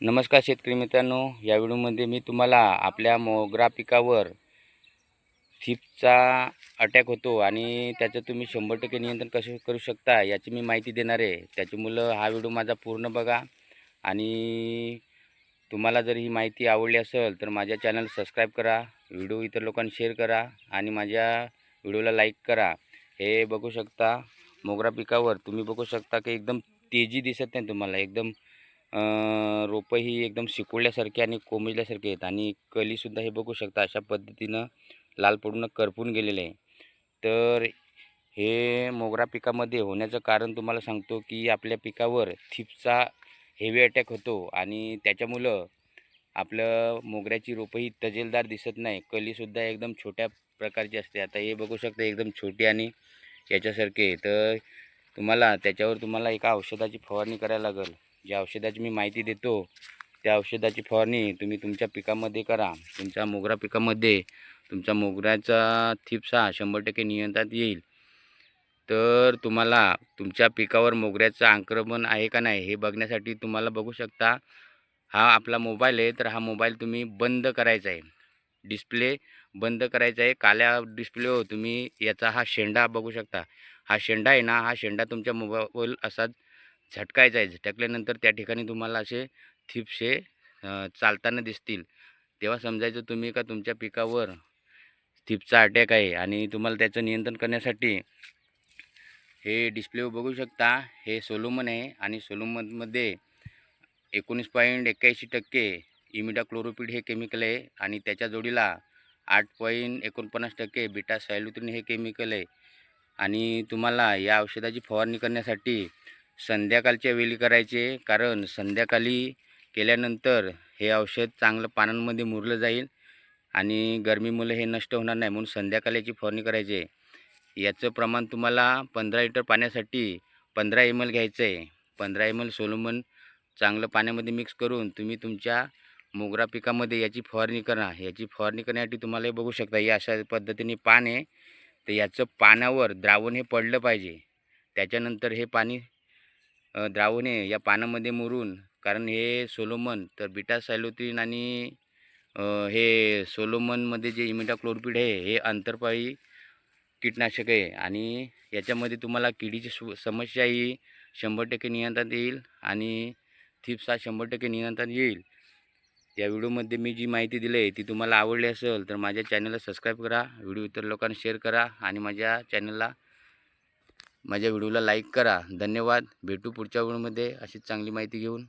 नमस्कार शेतकरी मित्रांनो, या व्हिडिओमध्ये मी तुम्हाला आपल्या मोगरा पिकावर थीपचा अटॅक होतो आणि त्याचं तुम्ही 100% नियंत्रण कसे करू शकता याची मी माहिती देणार आहे. त्याच्यामुळं हा व्हिडिओ माझा पूर्ण बघा आणि तुम्हाला जर ही माहिती आवडली असेल तर माझ्या चॅनल सबस्क्राईब करा, व्हिडिओ इतर लोकांना शेअर करा आणि माझ्या व्हिडिओला लाईक करा. हे बघू शकता मोगरा पिकावर तुम्ही बघू शकता की एकदम तेजी दिसत नाही तुम्हाला, एकदम रोपं ही एकदम सिकुळल्यासारखी आणि कोमेजल्यासारखी आहेत आणि कलीसुद्धा हे बघू शकता अशा पद्धतीनं लाल पडून करपून गेलेले आहे. तर हे मोगरा पिकामध्ये होण्याचं कारण तुम्हाला सांगतो की आपल्या पिकावर थीपचा हेवी अटॅक होतो आणि त्याच्यामुळं आपलं मोगऱ्याची रोपं ही तजेलदार दिसत नाही, कलीसुद्धा एकदम छोट्या प्रकारची असते. आता हे बघू शकता एकदम छोटी आणि याच्यासारखे. तर तुम्हाला एका औषधाची फवारणी करायला लागेल. ज्या औषधाची मी माहिती देतो त्या औषधाची फवारणी तुम्ही तुमच्या पिकामध्ये करा. तुमच्या मोगरा पिकामध्ये तुमचा मोगऱ्याचा थीप्स 100% नियंत्रणात येईल. तर तुम्हाला तुमच्या पिकावर मोगऱ्याचं आक्रमण आहे का नाही हे बघण्यासाठी तुम्हाला बघू शकता हा आपला मोबाईल आहे. तर हा मोबाईल तुम्ही बंद करायचा आहे, डिस्प्ले बंद करायचा आहे. काल्या डिस्प्लेवर तुम्ही याचा हा शेंडा बघू शकता. हा शेंडा आहे ना, हा शेंडा तुमच्या मोबाईल असा झटकायचा आहे. झटकल्यानंतर त्या ठिकाणी तुम्हाला असे थिपसे चालताना दिसतील. तेव्हा समजायचं तुम्ही का तुमच्या पिकावर थिपचा अटॅक आहे आणि तुम्हाला त्याचं नियंत्रण करण्यासाठी हे डिस्प्लेवर बघू शकता हे सोलोमन आहे आणि सोलोमनमध्ये 19.81% इमिडाक्लोरोपिड हे केमिकल आहे आणि त्याच्या जोडीला 8.49% बीटा सायलोथ्रिन हे केमिकल आहे. आणि तुम्हाला या औषधाची फवारणी करण्यासाठी संध्याकाळच्या वेळी करायचे, कारण संध्याकाळी केल्यानंतर हे औषध चांगलं पानांमध्ये मुरलं जाईल आणि गरमीमुळे हे नष्ट होणार नाही, म्हणून संध्याकाळी याची फवारणी करायची आहे. याचं प्रमाण तुम्हाला 15 लिटर पाण्यासाठी 15 ml घ्यायचं आहे. 15 ml सोलोमन चांगलं पाण्यामध्ये मिक्स करून तुम्ही तुमच्या मोगरा पिकामध्ये याची फवारणी करा. याची फवारणी करण्यासाठी तुम्हाला हे बघू शकता या अशा पद्धतीने पान आहे. तर याचं पानावर द्रावण हे पडलं पाहिजे. त्याच्यानंतर हे पाणी द्रावण हे या पानामध्ये मुरून, कारण हे सोलोमन तर बीटा सायलोथ्रिन आणि हे सोलोमनमध्ये जे इमिडाक्लोरोपिड आहे हे आंतरपाळी कीटनाशक आहे आणि याच्यामध्ये तुम्हाला किडीची समस्या ही 100% नियंत्रणात येईल आणि थीप्स 100% नियंत्रणात येईल. या व्हिडिओमध्ये मी जी माहिती दिली आहे ती तुम्हाला आवडली असेल तर माझ्या चॅनलला सबस्क्राईब करा, व्हिडिओ इतर लोकांना शेअर करा आणि माझ्या व्हिडिओला लाईक करा. धन्यवाद. भेटू पुढच्या व्हिडिओमध्ये अशीच चांगली माहिती घेऊन.